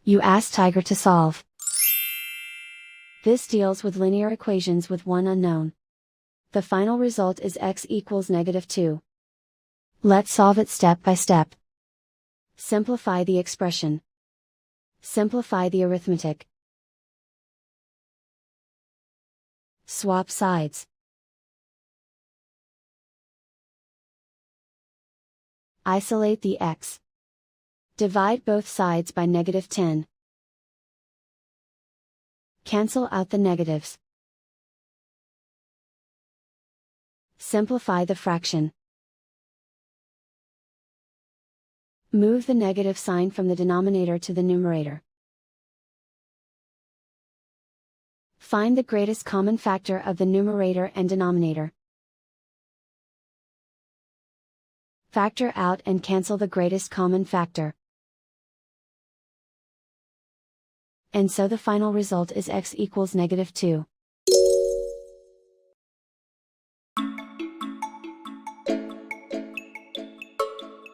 You ask Tiger to solve. This deals with linear equations with one unknown. The final result is x equals -2. Let's solve it step by step. Simplify the expression. Simplify the arithmetic. Swap sides. Isolate the x. Divide both sides by -10. Cancel out the negatives. Simplify the fraction. Move the negative sign from the denominator to the numerator. Find the greatest common factor of the numerator and denominator. Factor out and cancel the greatest common factor. And so the final result is x equals -2.